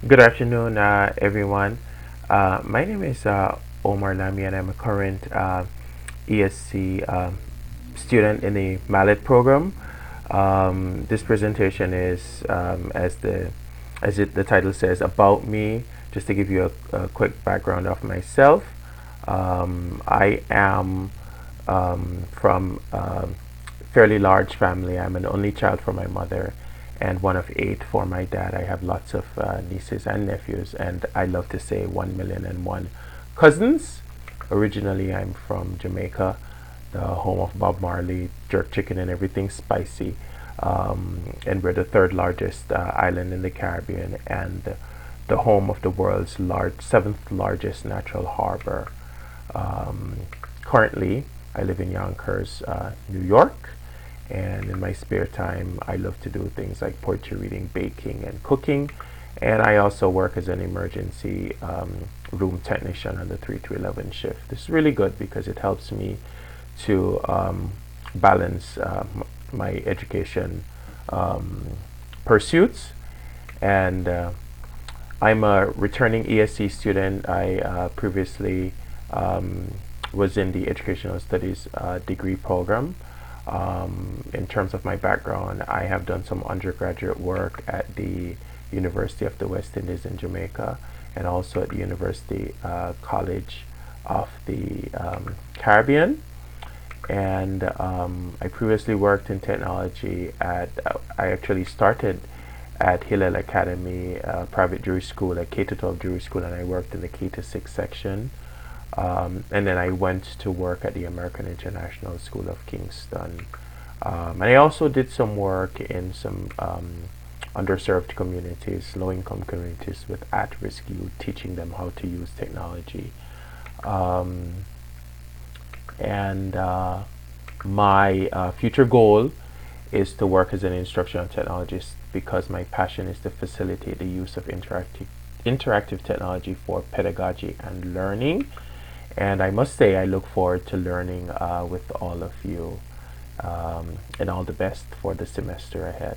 Good afternoon, everyone. My name is Omar Lamy, and I'm a current ESC student in the Mallet program. This presentation is, the title says, about me. Just to give you a quick background of myself, I am from a fairly large family. I'm an only child for my mother and one of eight for my dad. I have lots of nieces and nephews, and I love to say 1,000,001 cousins. Originally, I'm from Jamaica, the home of Bob Marley, jerk chicken, and everything spicy. And we're the third largest island in the Caribbean and the home of the world's seventh largest natural harbor. Um, Currently, I live in Yonkers, New York, and in my spare time, I love to do things like poetry reading, baking, and cooking. And I also work as an emergency room technician on the 3 to 11 shift. This is really good because it helps me to balance my education um, pursuits. And I'm a returning ESC student. I previously um, was in the Educational Studies degree program. In terms of my background, I have done some undergraduate work at the University of the West Indies in Jamaica and also at the University College of the Caribbean. And I previously worked in technology I actually started at Hillel Academy, private Jewish school, a K to 12 Jewish school, and I worked in the K to 6 section. And then I went to work at the American International School of Kingston. And I also did some work in some underserved communities, low income communities with at risk youth, teaching them how to use technology. Um, and My future goal is to work as an instructional technologist because my passion is to facilitate the use of interactive technology for pedagogy and learning. And I must say, I look forward to learning with all of you, and all the best for the semester ahead.